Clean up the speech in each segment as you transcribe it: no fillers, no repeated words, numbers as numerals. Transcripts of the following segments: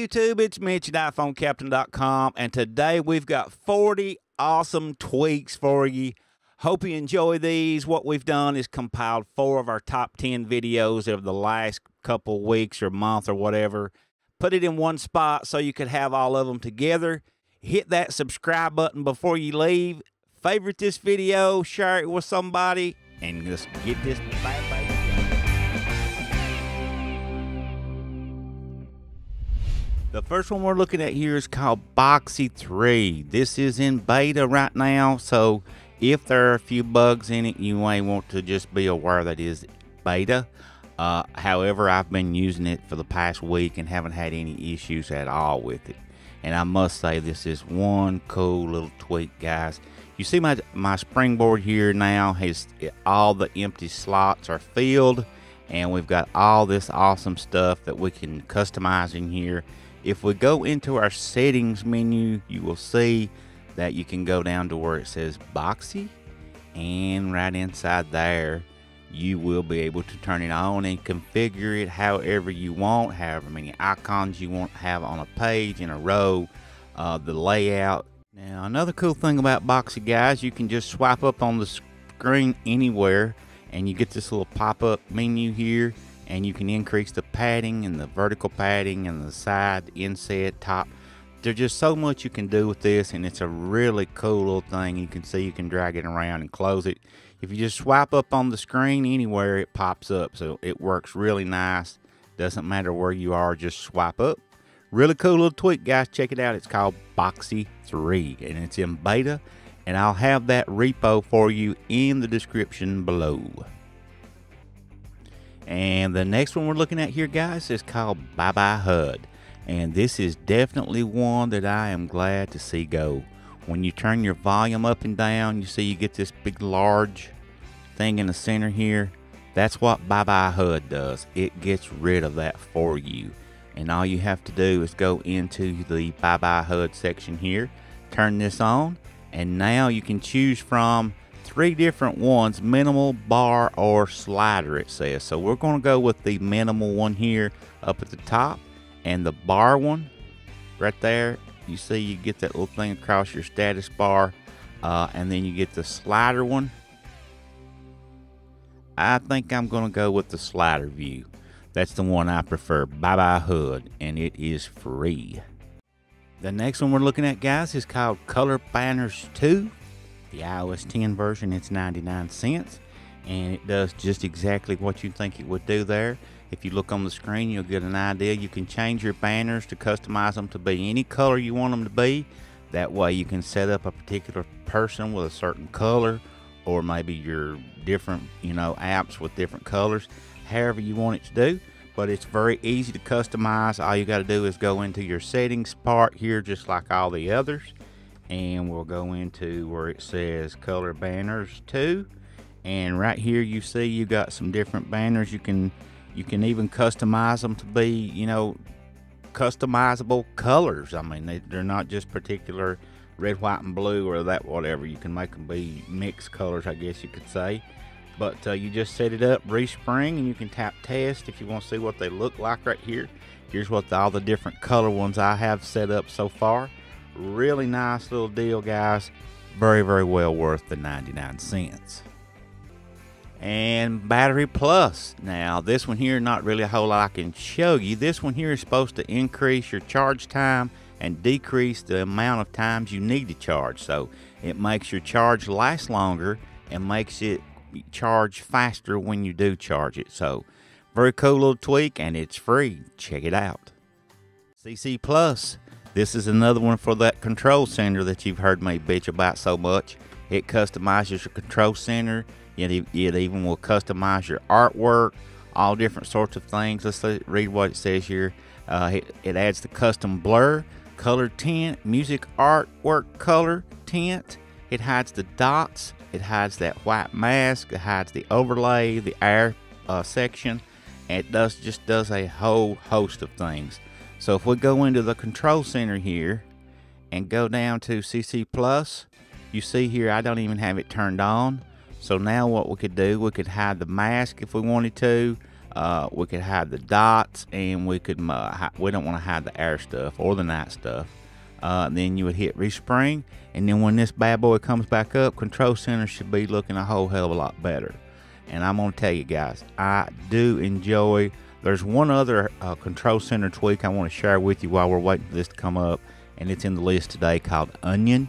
YouTube, it's Mitch at iPhonecaptain.com, and today we've got 40 awesome tweaks for you. Hope you enjoy these. What we've done is compiled 4 of our top 10 videos of the last couple weeks or month or whatever. Put it in one spot so you could have all of them together. Hit that subscribe button before you leave. Favorite this video, share it with somebody, and let's get this bad baby. The first one we're looking at here is called Boxy 3. This is in beta right now, so if there are a few bugs in it, you may want to just be aware that it is beta. However, I've been using it for the past week and haven't had any issues at all with it. And I must say, this is one cool little tweak, guys. You see my springboard here now has all the empty slots are filled, and we've got all this awesome stuff that we can customize in here. If we go into our settings menu, you will see that you can go down to where it says Boxy, and right inside there you will be able to turn it on and configure it however you want, however many icons you want to have on a page, in a row, the layout. Now, another cool thing about Boxy, guys, you can just swipe up on the screen anywhere and you get this little pop-up menu here, and you can increase the padding and the vertical padding and the side, inset, top. There's just so much you can do with this, and it's a really cool little thing. You can see you can drag it around and close it. If you just swipe up on the screen anywhere, it pops up, so it works really nice. Doesn't matter where you are, just swipe up. Really cool little tweak, guys. Check it out. It's called Boxy 3, and it's in beta, and I'll have that repo for you in the description below. And the next one we're looking at here, guys, is called Bye Bye HUD. And this is definitely one that I am glad to see go. When you turn your volume up and down, you see you get this big large thing in the center here. That's what Bye Bye HUD does. It gets rid of that for you. And all you have to do is go into the Bye Bye HUD section here, turn this on, and now you can choose from 3 different ones: minimal, bar, or slider, it says. So we're going to go with the minimal one here up at the top, and the bar one right there. You see you get that little thing across your status bar, and then you get the slider one. I think I'm going to go with the slider view. That's the one I prefer, Bye Bye HUD, and it is free. The next one we're looking at, guys, is called Color Banners 2. The iOS 10 version, it's 99 cents, and it does just exactly what you think it would do there. If you look on the screen, you'll get an idea. You can change your banners to customize them to be any color you want them to be. That way you can set up a particular person with a certain color, or maybe your different, apps with different colors, however you want it to do. But it's very easy to customize. All you got to do is go into your settings part here, just like all the others. And we'll go into where it says Color Banners 2, and right here you see you got some different banners. You can even customize them to be, customizable colors. I mean, they're not just particular red, white, and blue, or that whatever. You can make them be mixed colors, I guess you could say. But you just set it up, respring, and you can tap test if you want to see what they look like right here. Here's what all the different color ones I have set up so far. Really nice little deal, guys. Very, very well worth the 99 cents. And Battery Plus. Now, this one here, not really a whole lot I can show you. This one here is supposed to increase your charge time and decrease the amount of times you need to charge. So it makes your charge last longer and makes it charge faster when you do charge it. So very cool little tweak, and it's free. Check it out. CC Plus. This is another one for that control center that you've heard me bitch about so much. It customizes your control center. It even will customize your artwork, all different sorts of things. Let's read what it says here. It adds the custom blur, color tint, music artwork color tint. It hides the dots. It hides that white mask. It hides the overlay, the air section. And it just does a whole host of things. So if we go into the control center here and go down to CC Plus, you see here I don't even have it turned on. So now what we could do, we could hide the mask if we wanted to. We could hide the dots, and we could we don't want to hide the air stuff or the night stuff. Then you would hit respring, and then when this bad boy comes back up, Control Center should be looking a whole hell of a lot better. And I'm gonna tell you guys, I do enjoy. There's one other Control Center tweak I want to share with you while we're waiting for this to come up, and it's in the list today, called Onion.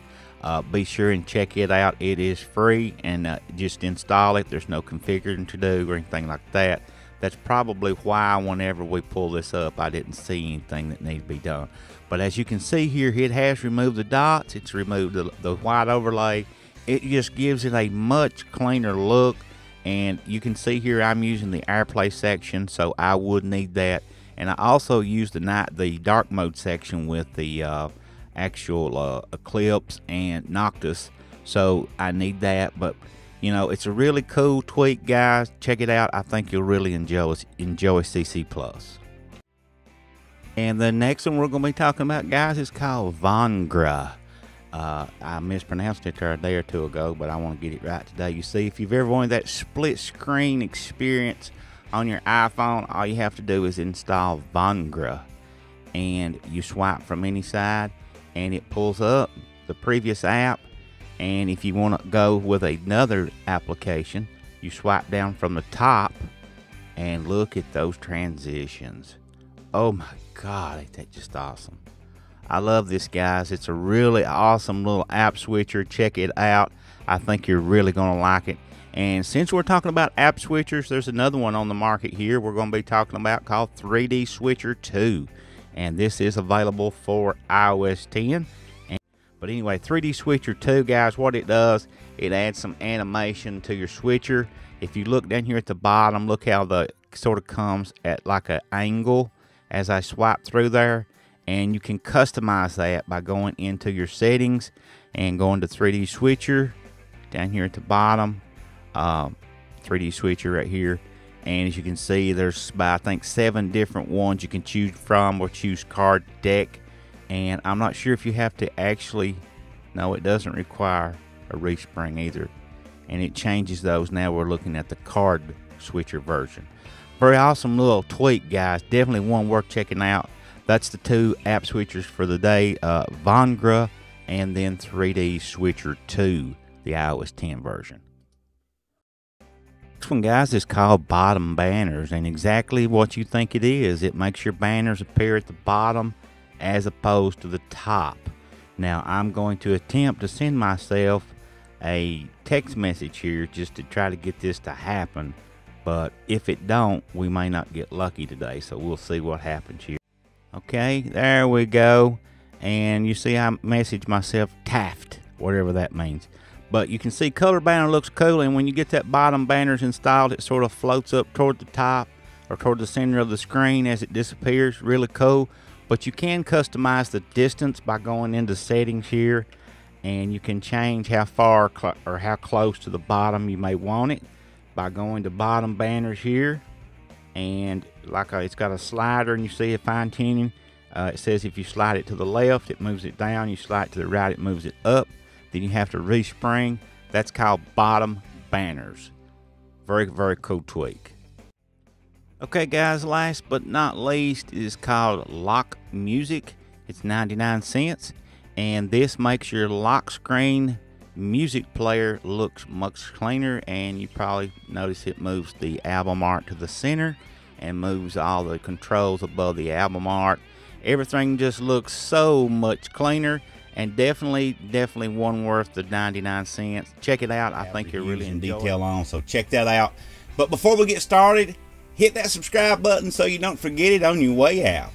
Be sure and check it out. It is free, and just install it. There's no configuring to do or anything like that. That's probably why whenever we pull this up, I didn't see anything that needed to be done. But as you can see here, it has removed the dots. It's removed the white overlay. It just gives it a much cleaner look. And you can see here I'm using the AirPlay section, so I would need that. And I also use the dark mode section with the actual Eclipse and Noctis, so I need that. But you know, it's a really cool tweak, guys. Check it out. I think you'll really enjoy CC Plus. And the next one we're going to be talking about, guys, is called Vangra. I mispronounced it a day or two ago, but I want to get it right today. You see, if you've ever wanted that split screen experience on your iPhone, all you have to do is install Vangra, and you swipe from any side, and it pulls up the previous app. And if you want to go with another application, you swipe down from the top, and look at those transitions. Oh my God, ain't that just awesome? I love this, guys. It's a really awesome little app switcher. Check it out. I think you're really going to like it. And since we're talking about app switchers, there's another one on the market here we're going to be talking about called 3D Switcher 2. And this is available for iOS 10. But anyway, 3D Switcher 2, guys, what it does, it adds some animation to your switcher. If you look down here at the bottom, look how the sort of comes at like an angle as I swipe through there. And you can customize that by going into your settings and going to 3D Switcher down here at the bottom. 3D Switcher right here. And as you can see, there's about, I think, 7 different ones you can choose from, or choose card deck. And I'm not sure if you have to actually, no, it doesn't require a respring either. And it changes those. Now we're looking at the card switcher version. Very awesome little tweak, guys. Definitely one worth checking out. That's the 2 app switchers for the day, Vangra and then 3D Switcher 2, the iOS 10 version. This one, guys, is called Bottom Banners, and exactly what you think it is. It makes your banners appear at the bottom as opposed to the top. Now, I'm going to attempt to send myself a text message here just to try to get this to happen, but if it don't, we may not get lucky today, so we'll see what happens here. Okay, there we go. And you see I messaged myself Taft, whatever that means. But you can see color banner looks cool, and when you get that bottom banners installed, it sort of floats up toward the top or toward the center of the screen as it disappears. Really cool. But you can customize the distance by going into settings here, and you can change how far or how close to the bottom you may want it by going to bottom banners here. And like it's got a slider, and you see a fine tuning. It says if you slide it to the left, it moves it down. You slide it to the right, it moves it up. Then you have to respring. That's called bottom banners. Very, very cool tweak. Okay, guys, last but not least is called Lock Music. It's 99 cents, and this makes your lock screen music player looks much cleaner. And you probably notice it moves the album art to the center and moves all the controls above the album art. Everything just looks so much cleaner, and definitely one worth the 99 cents. Check it out. I think you're really in detail on, so check that out. But before we get started, hit that subscribe button so you don't forget it on your way out.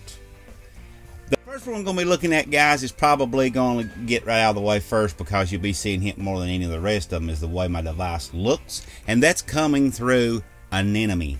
The first one I'm going to be looking at, guys, is probably going to get right out of the way first, because you'll be seeing it more than any of the rest of them, is the way my device looks. And that's coming through ANEMONE.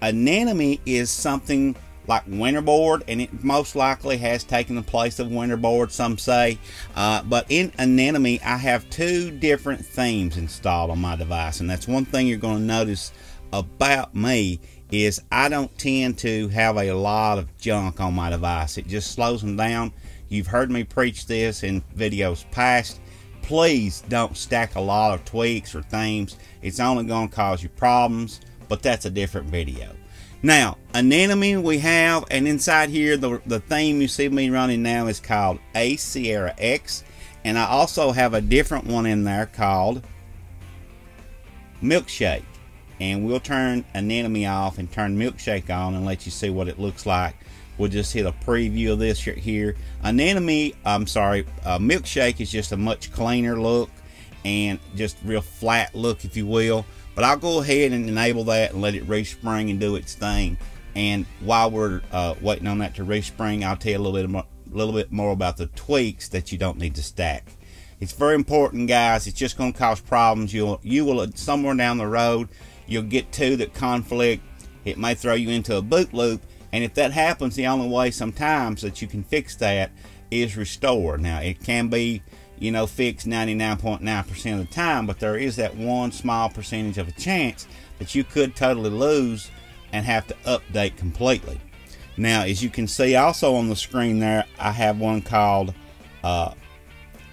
ANEMONE is something like Winterboard, and it most likely has taken the place of Winterboard, some say. But in ANEMONE, I have 2 different themes installed on my device. And that's one thing you're going to notice about me, is I don't tend to have a lot of junk on my device. It just slows them down. You've heard me preach this in videos past. Please don't stack a lot of tweaks or themes. It's only going to cause you problems, but that's a different video. Now, Anemone we have, and inside here, the theme you see me running now is called A Sierra X, and I also have a different one in there called Milkshake. And we'll turn Anemone off and turn Milkshake on and let you see what it looks like. We'll just hit a preview of this right here. Milkshake is just a much cleaner look and just real flat look, if you will. But I'll go ahead and enable that and let it respring and do its thing. And while we're waiting on that to respring, I'll tell you a little bit more about the tweaks that you don't need to stack. It's very important, guys. It's just going to cause problems. You will somewhere down the road, you'll get two that conflict. It may throw you into a boot loop. And if that happens, the only way sometimes that you can fix that is restore. Now, it can be, you know, fixed 99.9% of the time, but there is that one small percentage of a chance that you could totally lose and have to update completely. Now, as you can see also on the screen there, I have one called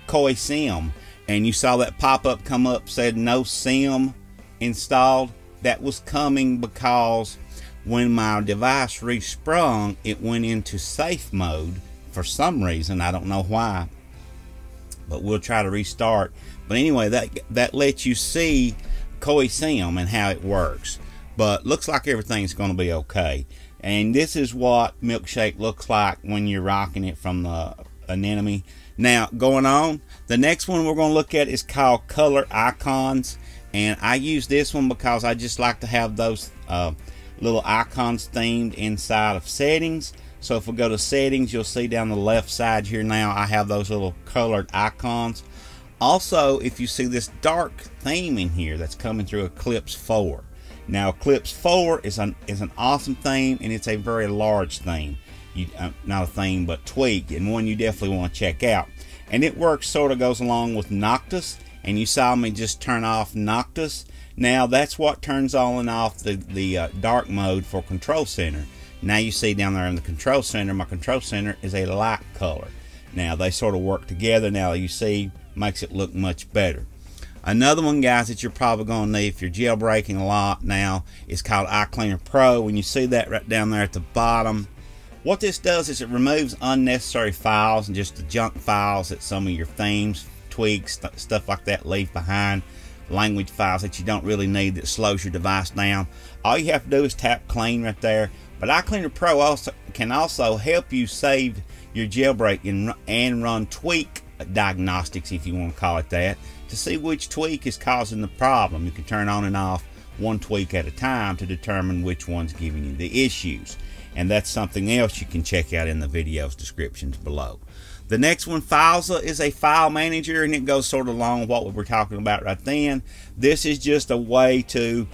Koi Sim, and you saw that pop-up come up, said no sim installed. That was coming because when my device resprung, it went into safe mode for some reason. I don't know why, but we'll try to restart. But anyway, that lets you see Koi Sim and how it works. But looks like everything's going to be okay. And this is what Milkshake looks like when you're rocking it from the Anemone. Now, going on, the next one we're going to look at is called Color Icons. And I use this one because I just like to have those little icons themed inside of settings. So if we go to settings, you'll see down the left side here now, I have those little colored icons. Also, if you see this dark theme in here that's coming through Eclipse 4. Now, Eclipse 4 is an awesome theme, and it's a very large theme. Not a theme, but tweak, and one you definitely want to check out. And it works, sort of goes along with Noctis, and you saw me just turn off Noctis. Now, that's what turns on and off the dark mode for Control Center. Now you see down there in the Control Center, my Control Center is a light color. Now, they sort of work together. Now, you see, makes it look much better. Another one, guys, that you're probably going to need if you're jailbreaking a lot now is called iCleaner Pro. When you see that right down there at the bottom, what this does is it removes unnecessary files and just the junk files that some of your themes, tweaks, stuff like that leave behind. Language files that you don't really need that slows your device down. All you have to do is tap clean right there. But iCleaner Pro can also help you save your jailbreak and run tweak diagnostics, if you want to call it that, to see which tweak is causing the problem. You can turn on and off one tweak at a time to determine which one's giving you the issues. And that's something else you can check out in the video's descriptions below. The next one, Filesa, is a file manager, and it goes sort of along with what we were talking about right then. This is just a way to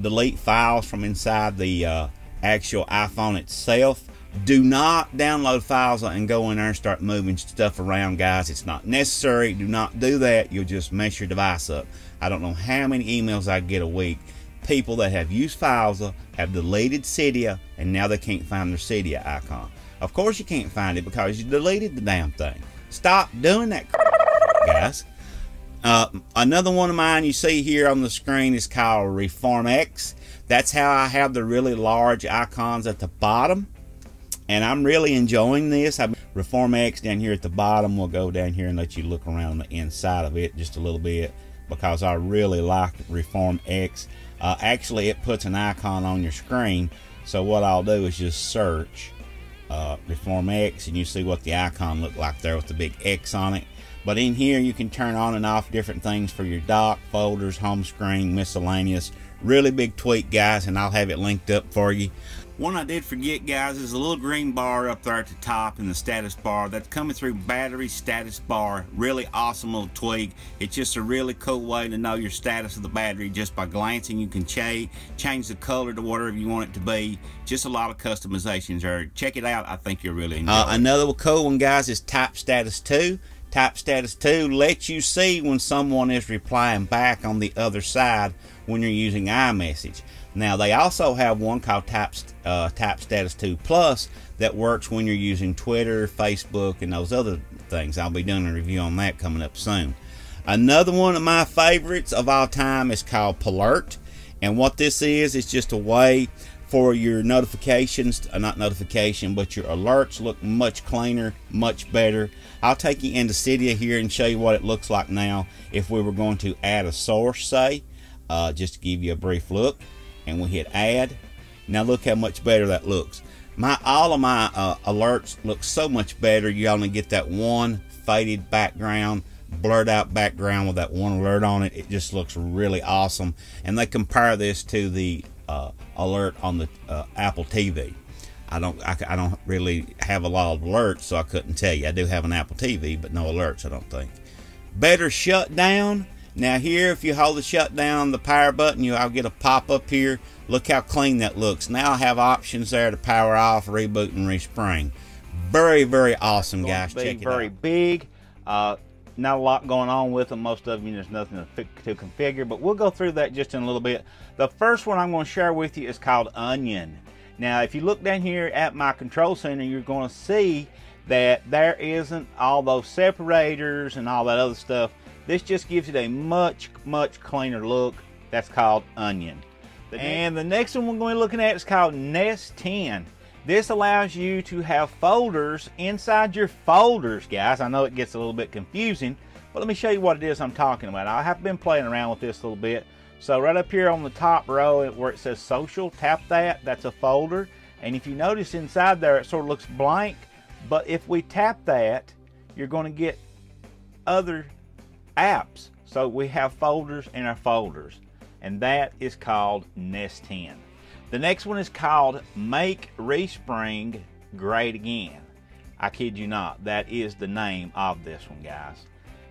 delete files from inside the actual iPhone itself. Do not download Filesa and go in there and start moving stuff around, guys. It's not necessary. Do not do that. You'll just mess your device up. I don't know how many emails I get a week. People that have used Filesa have deleted Cydia, and now they can't find their Cydia icon. Of course you can't find it because you deleted the damn thing. Stop doing that, guys. Another one of mine you see here on the screen is called ReformX. That's how I have the really large icons at the bottom. And I'm really enjoying this. ReformX down here at the bottom. We'll go down here and let you look around the inside of it just a little bit because I really like ReformX. Actually, it puts an icon on your screen. So what I'll do is just search ReformX, and you see what the icon looked like there with the big X on it. But in here, you can turn on and off different things for your dock, folders, home screen, miscellaneous. Really big tweak, guys, and I'll have it linked up for you. One I did forget, guys, is a little green bar up there at the top in the status bar. That's coming through BatteryStatusBar. Really awesome little tweak. It's just a really cool way to know your status of the battery just by glancing. You can change the color to whatever you want it to be. Just a lot of customizations there. Check it out. I think you'll really enjoy it. Another cool one, guys, is Type Status 2. Type Status 2 lets you see when someone is replying back on the other side when you're using iMessage. Now, they also have one called Type Status 2 Plus that works when you're using Twitter, Facebook, and those other things. I'll be doing a review on that coming up soon. Another one of my favorites of all time is called Palert. And what this is just a way for your notifications, not notification, but your alerts look much cleaner, much better. I'll take you into Cydia here and show you what it looks like now if we were going to add a source, say, just to give you a brief look, and we hit add. Now look how much better that looks. All of my alerts look so much better. You only get that one faded background, blurred out background with that one alert on it. It just looks really awesome. And they compare this to the alert on the Apple TV. I don't really have a lot of alerts, so I couldn't tell you. I do have an Apple TV, but no alerts, I don't think. Better shutdown. Now here, if you hold the shutdown, the power button, I'll get a pop-up here. Look how clean that looks. Now I have options there to power off, reboot, and respring. Very, very awesome, guys. Check it out. Very big. Not a lot going on with them. Most of them, there's nothing to configure, but we'll go through that just in a little bit. The first one I'm going to share with you is called Onion. Now, if you look down here at my control center, you're going to see that there isn't all those separators and all that other stuff. This just gives it a much, much cleaner look. That's called Onion. And the next one we're going to be looking at is called Nest 10. This allows you to have folders inside your folders, guys. I know it gets a little bit confusing, but let me show you what it is I'm talking about. I have been playing around with this a little bit. So right up here on the top row where it says Social, tap that. That's a folder. And if you notice inside there, it sort of looks blank. But if we tap that, you're going to get other apps. So we have folders in our folders. And that is called Nest 10. The next one is called Make Respring Great Again. I kid you not, that is the name of this one, guys.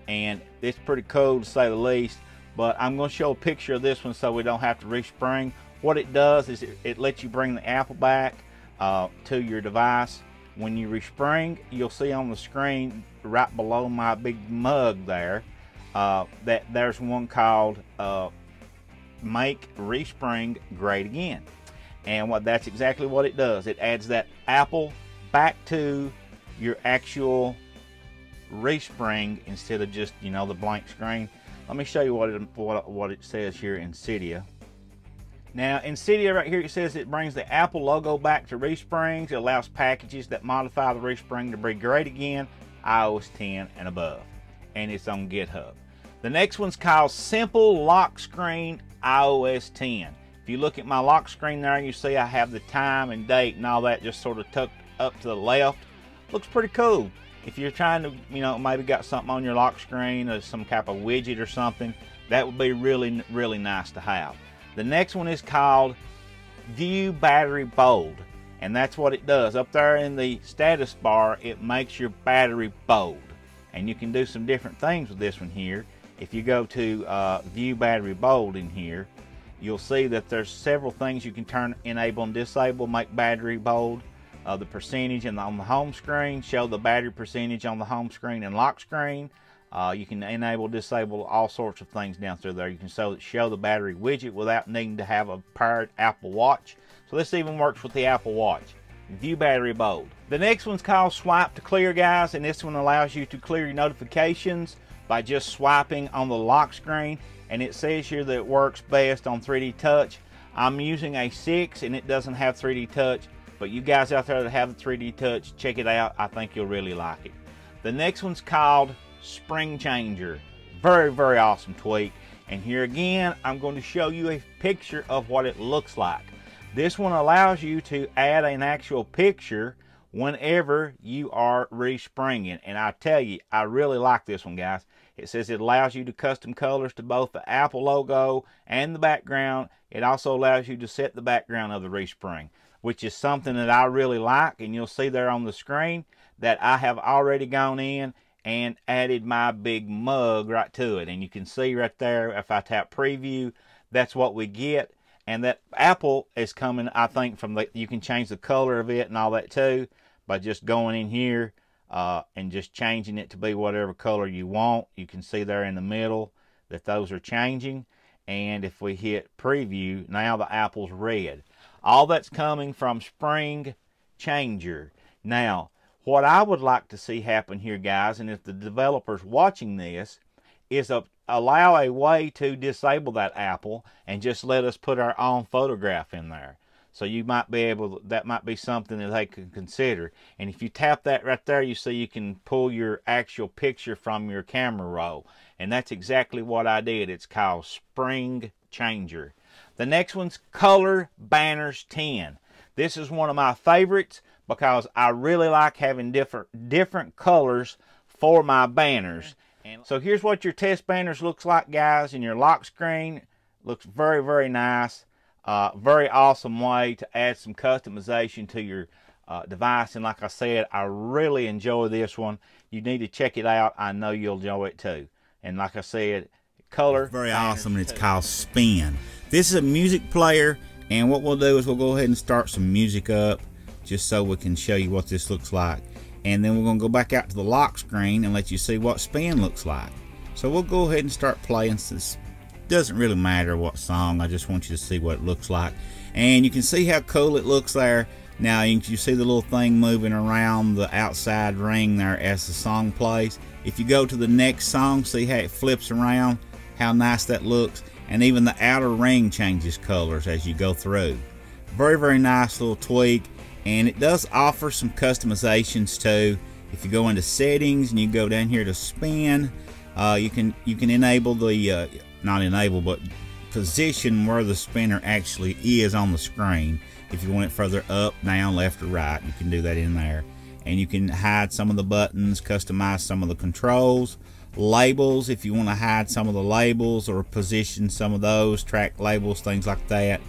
And it's pretty cool to say the least, but I'm going to show a picture of this one so we don't have to respring. What it does is it lets you bring the Apple back to your device. When you respring, you'll see on the screen right below my big mug there that there's one called Make Respring Great Again. And that's exactly what it does. It adds that Apple back to your actual respring instead of just, the blank screen. Let me show you what it says here in Cydia. Now in Cydia right here it says it brings the Apple logo back to resprings. It allows packages that modify the respring to be great again, iOS 10 and above. And it's on GitHub. The next one's called Simple Lock Screen iOS 10. If you look at my lock screen there, you see I have the time and date and all that just sort of tucked up to the left. Looks pretty cool. If you're trying to, maybe got something on your lock screen or some type of widget or something, that would be really, really nice to have. The next one is called ViewBatteryBold, and that's what it does. Up there in the status bar, it makes your battery bold. And you can do some different things with this one here. If you go to ViewBatteryBold in here, you'll see that there's several things you can turn, enable and disable, make battery bold. The percentage on the home screen, show the battery percentage on the home screen and lock screen. You can enable, disable all sorts of things down through there. You can show the battery widget without needing to have a paired Apple Watch. So this even works with the Apple Watch. ViewBatteryBold. The next one's called Swipe to Clear, guys, and this one allows you to clear your notifications by just swiping on the lock screen. And it says here that it works best on 3D Touch. I'm using a 6 and it doesn't have 3D Touch, but you guys out there that have the 3D Touch, check it out. I think you'll really like it. The next one's called Spring Changer. Very, very awesome tweak. And here again, I'm going to show you a picture of what it looks like. This one allows you to add an actual picture whenever you are respringing. And I tell you, I really like this one, guys. It says it allows you to custom colors to both the Apple logo and the background. It also allows you to set the background of the respring, which is something that I really like. And you'll see there on the screen that I have already gone in and added my big mug right to it. And you can see right there, if I tap preview, that's what we get. And that Apple is coming, I think, from you can change the color of it and all that too by just going in here and just changing it to be whatever color you want. You can see there in the middle that those are changing. And if we hit preview, now the Apple's red. All that's coming from Spring Changer. Now, what I would like to see happen here, guys, and if the developers watching this, is allow a way to disable that Apple and just let us put our own photograph in there. So you might be able, that might be something that they can consider. And if you tap that right there, you see you can pull your actual picture from your camera roll. And that's exactly what I did. It's called Spring Changer. The next one's Color Banners 10. This is one of my favorites because I really like having different colors for my banners. And so here's what your test banners looks like, guys. And your lock screen looks very, very nice. Very awesome way to add some customization to your device. And like I said, I really enjoy this one. You need to check it out. I know you'll enjoy it too. And like I said, color. It's very awesome. It's called Spin. This is a music player. And what we'll do is we'll go ahead and start some music up just so we can show you what this looks like. And then we're going to go back out to the lock screen and let you see what Spin looks like. So we'll go ahead and start playing. Since doesn't really matter what song, I just want you to see what it looks like. And you can see how cool it looks there. Now you see the little thing moving around the outside ring there as the song plays. If you go to the next song, see how it flips around, how nice that looks. And even the outer ring changes colors as you go through. Very, very nice little tweak. And it does offer some customizations too. If you go into settings and you go down here to spin, you can enable the not enable, but position where the spinner actually is on the screen. If you want it further up, down, left, or right, you can do that in there. And you can hide some of the buttons, customize some of the controls, labels if you want to hide some of the labels or position some of those, track labels, things like that.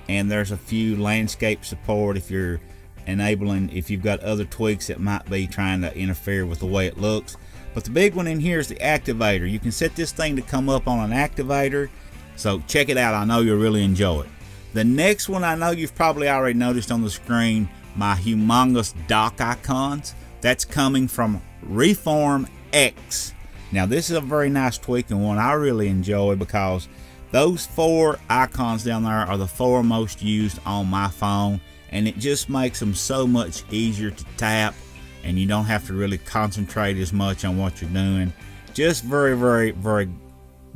And there's a few landscape support if you're enabling, if you've got other tweaks that might be trying to interfere with the way it looks. But the big one in here is the activator. You can set this thing to come up on an activator. So check it out. I know you'll really enjoy it. The next one, I know you've probably already noticed on the screen, my humongous dock icons. That's coming from Reform X. Now this is a very nice tweak and one I really enjoy because those 4 icons down there are the 4 most used on my phone. And it just makes them so much easier to tap, and you don't have to really concentrate as much on what you're doing. Just very, very, very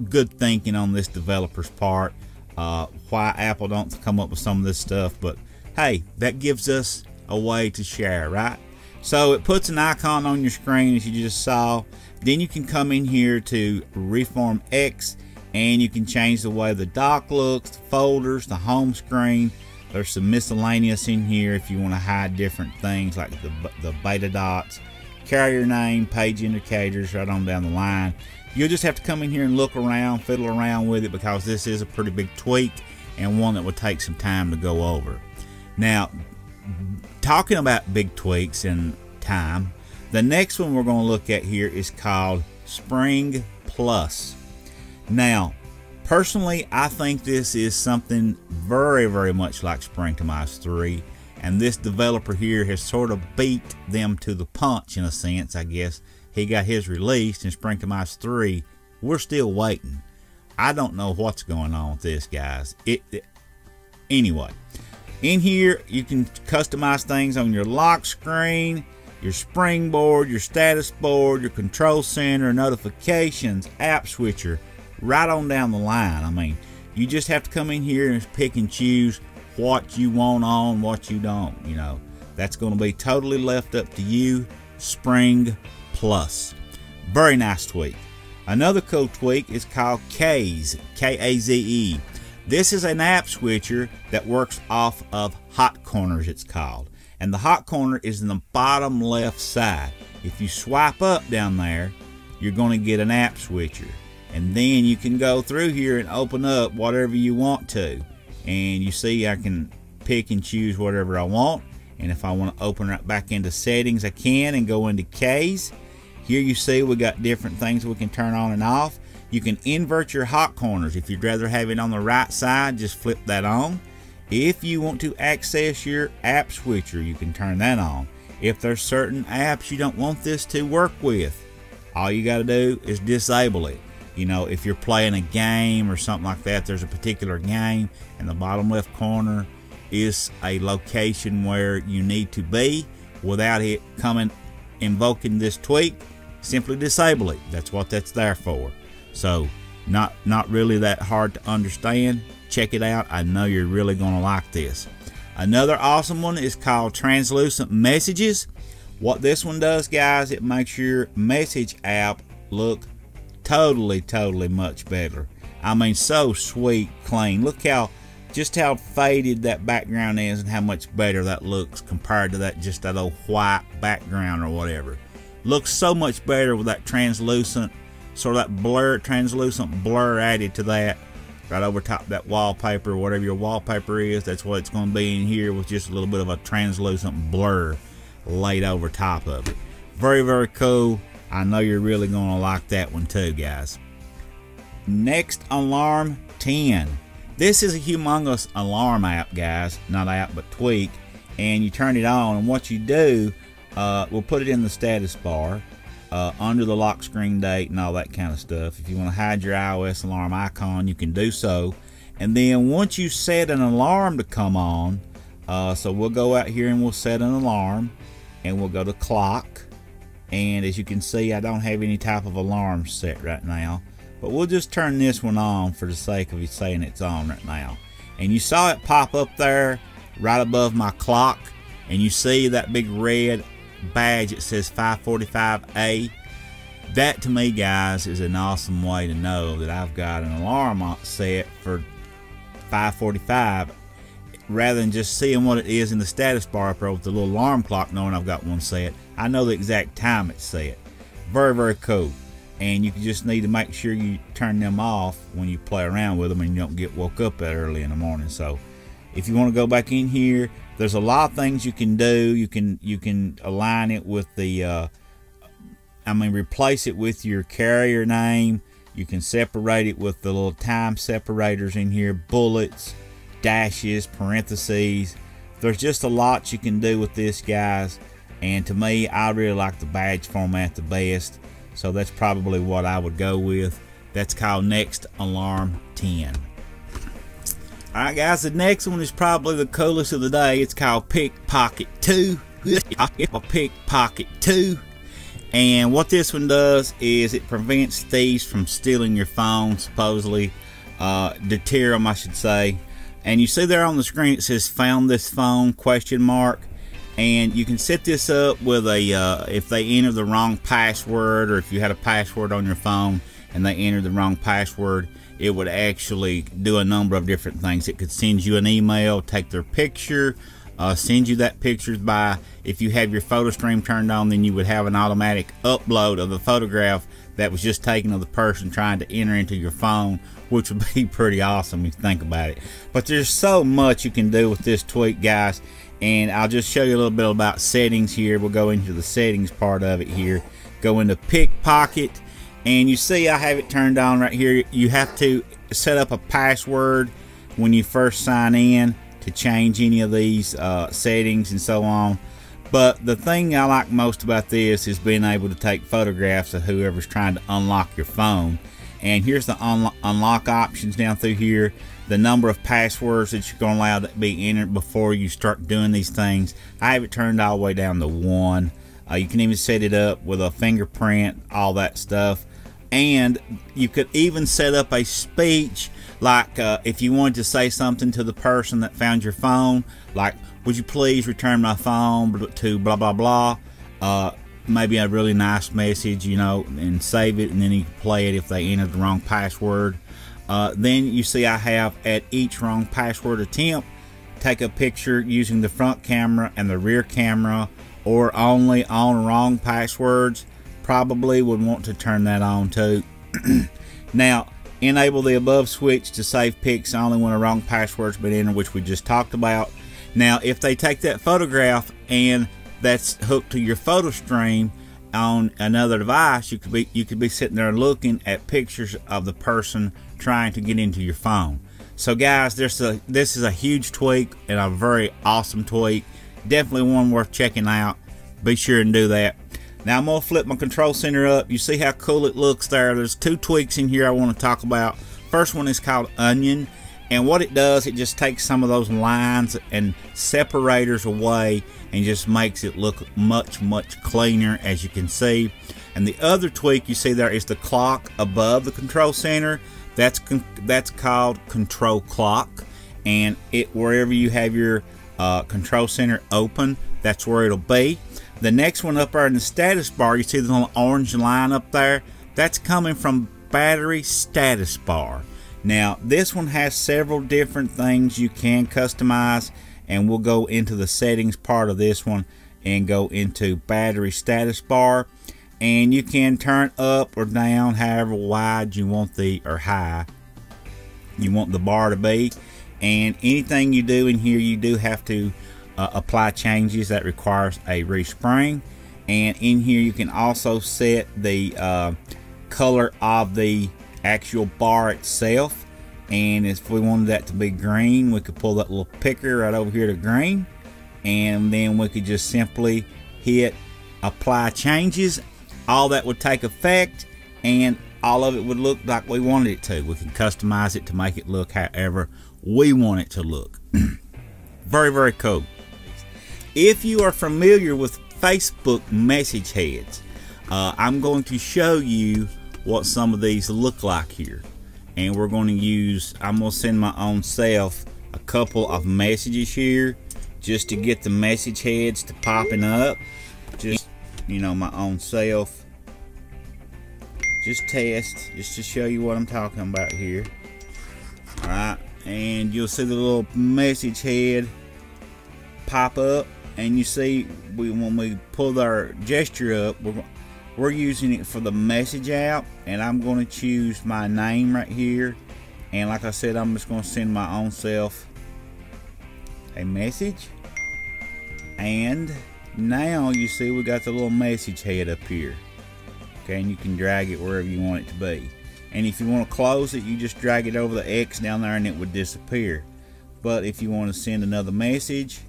good thinking on this developer's part. Why Apple don't come up with some of this stuff, but hey, that gives us a way to share, right? So it puts an icon on your screen as you just saw. Then you can come in here to Reform X, and you can change the way the dock looks, the folders, the home screen. There's some miscellaneous in here if you want to hide different things like the beta dots, carrier name, page indicators, right on down the line. You'll just have to come in here and look around, fiddle around with it because this is a pretty big tweak and one that would take some time to go over. Now, talking about big tweaks and time, the next one we're going to look at here is called Spring Plus. Now, personally, I think this is something very, very much like Springtomize 3, and this developer here has sort of beat them to the punch in a sense, I guess. He got his released in Springtomize 3. We're still waiting. I don't know what's going on with this, guys. Anyway, in here you can customize things on your lock screen, your springboard, your status board, your control center, notifications, app switcher, right on down the line. I mean, you just have to come in here and pick and choose what you want on, what you don't. You know, that's going to be totally left up to you. Spring Plus. Very nice tweak. Another cool tweak is called Kaze, K-A-Z-E. This is an app switcher that works off of hot corners, it's called. And the hot corner is in the bottom left side. If you swipe up down there, you're going to get an app switcher. And then you can go through here and open up whatever you want to. And you see I can pick and choose whatever I want. And if I want to open it back into settings, I can and go into Kaze. Here you see we got different things we can turn on and off. You can invert your hot corners. If you'd rather have it on the right side, just flip that on. If you want to access your app switcher, you can turn that on. If there's certain apps you don't want this to work with, all you got to do is disable it. You know, if you're playing a game or something like that, there's a particular game, and the bottom left corner is a location where you need to be without it invoking this tweak. Simply disable it. That's what that's there for. So not really that hard to understand. Check it out. I know you're really going to like this. Another awesome one is called Translucent Messages. What this one does, guys, it makes your message app look totally much better. I mean, so sweet, clean. Look just how faded that background is and how much better that looks compared to that old white background or whatever. Looks so much better with that translucent, sort of that translucent blur added to that, right over top of that wallpaper, whatever your wallpaper is. That's what it's going to be in here, with just a little bit of a translucent blur laid over top of it. Very cool. I know you're really going to like that one too, guys. Next, Alarm 10. This is a humongous alarm app, guys. Not app, but tweak. And you turn it on, and what you do, we'll put it in the status bar under the lock screen date and all that kind of stuff. If you want to hide your iOS alarm icon, you can do so. And then once you set an alarm to come on, so we'll go out here and we'll set an alarm, and we'll go to clock. And as you can see, I don't have any type of alarm set right now, but we'll just turn this one on for the sake of you saying it's on right now. And you saw it pop up there right above my clock, and you see that big red badge that says 5:45 That to me, guys, is an awesome way to know that I've got an alarm set for 5:45, rather than just seeing what it is in the status bar up there with the little alarm clock, knowing I've got one set. I know the exact time it's set. Very cool. And you just need to make sure you turn them off when you play around with them and you don't get woke up that early in the morning. So if you want to go back in here, there's a lot of things you can do. You can align it with the replace it with your carrier name. You can separate it with the little time separators in here, bullets, dashes, parentheses. There's just a lot you can do with this, guys. And to me, I really like the badge format the best. So that's probably what I would go with. That's called Next Alarm 10. Alright, guys, the next one is probably the coolest of the day. It's called PickPocket 2. PickPocket 2. And what this one does is it prevents thieves from stealing your phone, supposedly. Deter them, I should say. And you see there on the screen it says found this phone ? And you can set this up with a if they enter the wrong password, or if you had a password on your phone and they entered the wrong password, it would actually do a number of different things. It could send you an email, take their picture, send you that picture by, if you have your photo stream turned on, then you would have an automatic upload of the photograph that was just taken of the person trying to enter into your phone, which would be pretty awesome if you think about it. But there's so much you can do with this tweak, guys, and I'll just show you a little bit about settings here. We'll go into the settings part of it here, go into PickPocket, and you see I have it turned on right here. You have to set up a password when you first sign in to change any of these settings and so on. But the thing I like most about this is being able to take photographs of whoever's trying to unlock your phone. And here's the unlock options down through here. The number of passwords that you're going to allow to be entered before you start doing these things. I have it turned all the way down to 1. You can even set it up with a fingerprint, all that stuff. And you could even set up a speech, like if you wanted to say something to the person that found your phone, like, would you please return my phone to blah blah blah, maybe a really nice message, you know, and save it, and then you can play it if they entered the wrong password. Then you see I have at each wrong password attempt, take a picture using the front camera and the rear camera, or only on wrong passwords. Probably would want to turn that on too. Now, enable the above switch to save pics only when a wrong password's been entered, which we just talked about. Now, if they take that photograph and that's hooked to your photo stream on another device, you could be sitting there looking at pictures of the person trying to get into your phone. So guys, this is a huge tweak and a very awesome tweak. Definitely one worth checking out. Be sure and do that. Now I'm going to flip my control center up. You see how cool it looks there. There's 2 tweaks in here I want to talk about. First one is called Onion. And what it does, it just takes some of those lines and separators away and just makes it look much cleaner, as you can see. And the other tweak you see there is the clock above the control center. That's called Control Clock. And wherever you have your Control Center open. That's where it'll be. The next one up there in the status bar, you see the little orange line up there? That's coming from BatteryStatusBar. Now, this one has several different things you can customize, and we'll go into the settings part of this one and go into BatteryStatusBar, and you can turn up or down however wide you want or high you want the bar to be. And anything you do in here, you do have to apply changes. That requires a respring. And in here you can also set the color of the actual bar itself, and if we wanted that to be green, we could pull that little picker right over here to green, and then we could just simply hit apply changes. All that would take effect, and all of it would look like we wanted it to. We can customize it to make it look however we want it to look. Very, very cool. If you are familiar with Facebook message heads, I'm going to show you what some of these look like here, and we're going to use, I'm going to send my own self a couple of messages here just to get the message heads to popping up. Just, you know, my own self, just test, just to show you what I'm talking about here. Alright, and you'll see the little message head pop up, and you see when we pull our gesture up, we're using it for the message out, and I'm going to choose my name right here, and like I said, I'm just going to send my own self a message. And now you see we got the little message head up here, okay, and you can drag it wherever you want it to be. And if you want to close it, you just drag it over the X down there and it would disappear. But if you want to send another message,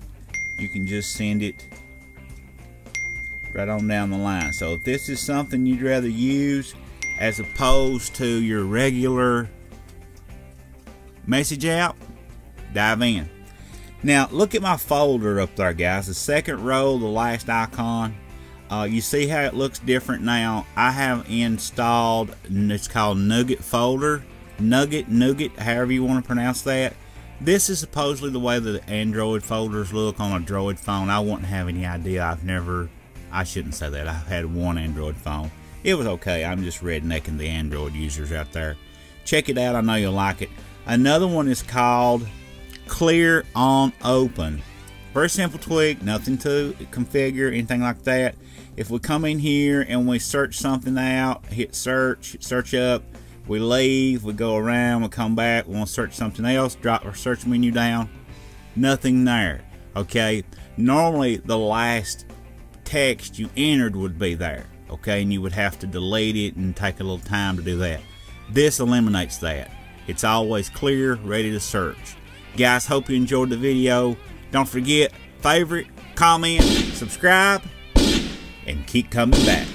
you can just send it right on down the line. So if this is something you'd rather use as opposed to your regular message app, dive in. Now look at my folder up there, guys. The second row, the last icon, you see how it looks different now. I have installed, it's called Nugget folder, Nugget, however you want to pronounce that. This is supposedly the way that the Android folders look on a Droid phone. I wouldn't have any idea. I shouldn't say that. I've had one Android phone. It was okay. I'm just rednecking the Android users out there. Check it out. I know you'll like it. Another one is called Clear on Open. Very simple tweak. Nothing to configure, anything like that. If we come in here and we search something out, hit search, search up, we leave, we go around, we come back, we want to search something else, drop our search menu down, nothing there. Okay, normally the last text you entered would be there, okay, and you would have to delete it and take a little time to do that. This eliminates that. It's always clear, ready to search. Guys, hope you enjoyed the video. Don't forget, favorite, comment, subscribe, and keep coming back.